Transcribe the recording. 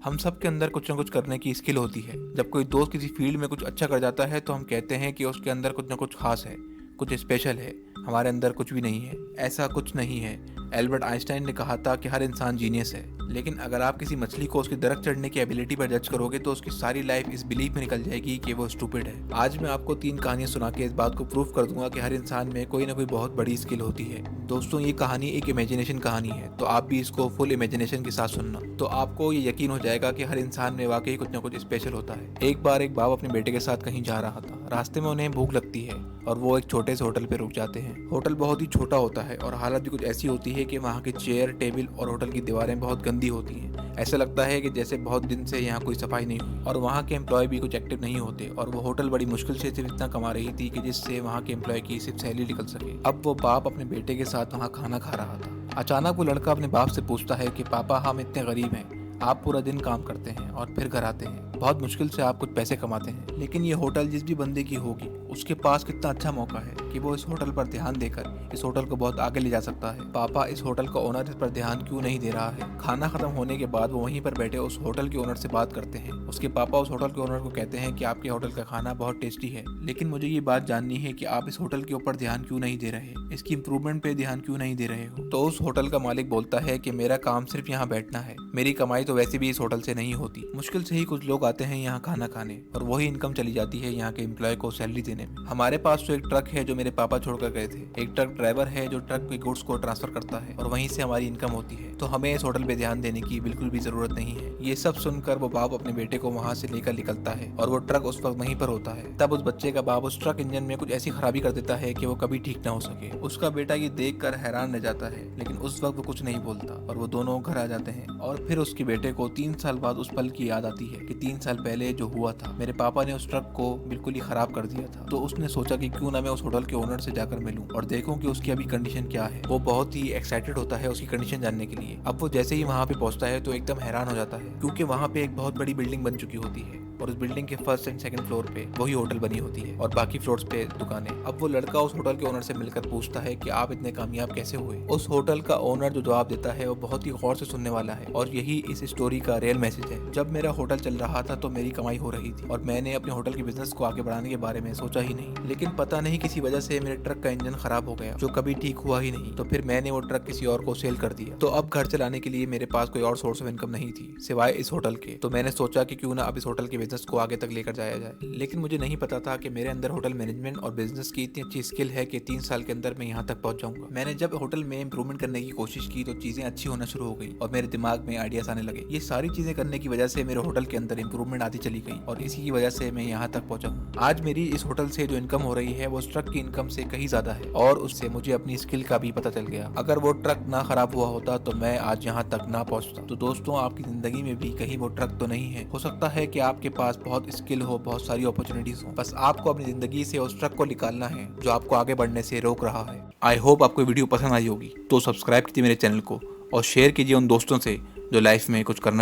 हम सब के अंदर कुछ ना कुछ करने की स्किल होती है। जब कोई दोस्त किसी फील्ड में कुछ अच्छा कर जाता है तो हम कहते हैं कि उसके अंदर कुछ ना कुछ खास है, कुछ स्पेशल है। हमारे अंदर कुछ भी नहीं है। ऐसा कुछ नहीं है। एल्बर्ट आइंस्टाइन ने कहा था कि हर इंसान जीनियस है, लेकिन अगर आप किसी मछली को उसकी दरख्त चढ़ने की एबिलिटी पर जज करोगे तो उसकी सारी लाइफ इस बिलीफ में निकल जाएगी कि वो स्टूपिड है। आज मैं आपको 3 कहानियां सुना के इस बात को प्रूव कर दूंगा कि हर इंसान में कोई ना कोई बहुत बड़ी स्किल होती है। दोस्तों, ये कहानी एक इमेजिनेशन कहानी है, तो आप भी इसको फुल इमेजिनेशन के साथ सुनना, तो आपको ये यकीन हो जाएगा कि हर इंसान में वाकई कुछ ना कुछ स्पेशल होता है। एक बार एक बाप अपने बेटे के साथ कहीं जा रहा था। रास्ते में उन्हें भूख लगती है और वो एक छोटे से होटल पे रुक जाते हैं। होटल बहुत ही छोटा होता है और हालत भी कुछ ऐसी होती है कि वहाँ के चेयर, टेबल और होटल की दीवारें बहुत गंदी होती हैं। ऐसा लगता है कि जैसे बहुत दिन से यहाँ कोई सफाई नहीं हुई, और वहाँ के एम्प्लॉय भी कुछ एक्टिव नहीं होते, और वो होटल बड़ी मुश्किल से सिर्फ इतना कमा रही थी कि जिससे वहाँ के एम्प्लॉय की सिर्फ सैलरी निकल सके। अब वो बाप अपने बेटे के साथ वहाँ खाना खा रहा था। अचानक वो लड़का अपने बाप से पूछता है कि पापा, हम इतने गरीब हैं, आप पूरा दिन काम करते हैं और फिर घर आते हैं, बहुत मुश्किल से आप कुछ पैसे कमाते हैं, लेकिन ये होटल जिस भी बंदे की होगी उसके पास कितना अच्छा मौका है कि वो इस होटल पर ध्यान देकर इस होटल को बहुत आगे ले जा सकता है। पापा, इस होटल का ओनर इस पर ध्यान क्यों नहीं दे रहा है? खाना खत्म होने के बाद वो वहीं पर बैठे उस होटल के ओनर से बात करते हैं। उसके पापा उस होटल के ओनर को कहते हैं कि आपके होटल का खाना बहुत टेस्टी है, लेकिन मुझे ये बात जाननी है कि आप इस होटल के ऊपर ध्यान क्यों नहीं दे रहे, इसकी इम्प्रूवमेंट पे ध्यान क्यों नहीं दे रहे हो? तो उस होटल का मालिक बोलता है कि मेरा काम सिर्फ यहाँ बैठना है, मेरी कमाई तो वैसे भी इस होटल से नहीं होती। मुश्किल से ही कुछ लोग आते हैं यहाँ खाना खाने, और वही इनकम चली जाती है यहाँ के एम्प्लॉय को सैलरी देने में। हमारे पास तो एक ट्रक है जो मेरे पापा छोड़कर गए थे, एक ट्रक ड्राइवर है जो ट्रक के गुड्स को ट्रांसफर करता है, और वहीं से हमारी इनकम होती है, तो हमें इस होटल पे ध्यान देने की बिल्कुल भी जरूरत नहीं है। ये सब सुनकर वो बाप अपने बेटे को वहाँ से लेकर निकलता है, और वो ट्रक उस वक्त वहीं पर होता है। तब उस बच्चे का बाप उस ट्रक इंजन में कुछ ऐसी खराबी कर देता है कि वो कभी ठीक ना हो सके। उसका बेटा ये देख कर हैरान रह जाता है, लेकिन उस वक्त वो कुछ नहीं बोलता, और वो दोनों घर आ जाते हैं। और फिर उसके बेटे को 3 साल बाद उस पल की याद आती है कि 3 साल पहले जो हुआ था, मेरे पापा ने उस ट्रक को बिल्कुल ही खराब कर दिया था। तो उसने सोचा कि क्यों ना मैं उस होटल के ओनर से जाकर मिलूं और देखूं कि उसकी अभी कंडीशन क्या है। वो बहुत ही एक्साइटेड होता है उसकी कंडीशन जानने के लिए। अब वो जैसे ही वहाँ पे पहुंचता है तो एकदम हैरान हो जाता है, क्योंकि वहाँ पे एक बहुत बड़ी बिल्डिंग बन चुकी होती है, और उस बिल्डिंग के फर्स्ट एंड सेकंड फ्लोर पे वही होटल बनी होती है, और बाकी फ्लोर्स पे दुकानें। अब वो लड़का उस होटल के ओनर से मिलकर पूछता है कि आप इतने कामयाब कैसे हुए? उस होटल का ओनर जो जवाब देता है वो बहुत ही गौर से सुनने वाला है, और यही इस स्टोरी का रियल मैसेज है। जब मेरा होटल चल रहा था तो मेरी कमाई हो रही थी, और मैंने अपने होटल के बिजनेस को आगे बढ़ाने के बारे में सोचा ही नहीं, लेकिन पता नहीं किसी वजह से मेरे ट्रक का इंजन खराब हो गया जो कभी ठीक हुआ ही नहीं। तो फिर मैंने वो ट्रक किसी और को सेल कर दिया। तो अब घर चलाने के लिए मेरे पास कोई और सोर्स ऑफ इनकम नहीं थी सिवाय इस होटल के। तो मैंने सोचा कि क्यों ना अब इस होटल के बिजनेस को आगे तक लेकर जाया जाए, लेकिन मुझे नहीं पता था कि मेरे अंदर होटल मैनेजमेंट और बिजनेस की इतनी अच्छी स्किल है कि 3 साल के अंदर मैं यहाँ तक पहुंच जाऊंगा। मैंने जब होटल में इंप्रूवमेंट करने की कोशिश की तो चीजें अच्छी होना शुरू हो गई, और मेरे दिमाग में आइडियाज आने लगे। ये सारी चीजें करने की वजह से मेरे होटल के अंदर इंप्रूवमेंट आती चली गई, और इसी की वजह से मैं यहाँ तक पहुंचा हूँ। आज मेरी इस होटल से जो इनकम हो रही है वो ट्रक की इनकम से कहीं ज्यादा है, और उससे मुझे अपनी स्किल का भी पता चल गया। अगर वो ट्रक ना खराब हुआ होता तो मैं आज यहाँ तक ना पहुँचता। तो दोस्तों, आपकी जिंदगी में भी कहीं वो ट्रक तो नहीं है। हो सकता है कि आपके पास बहुत स्किल हो, बहुत सारी अपॉर्चुनिटीज हो, बस आपको अपनी जिंदगी से उस ट्रक को निकालना है जो आपको आगे बढ़ने से रोक रहा है। आई होप आपको वीडियो पसंद आई होगी, तो सब्सक्राइब कीजिए मेरे चैनल को और शेयर कीजिए उन दोस्तों से जो लाइफ में कुछ करना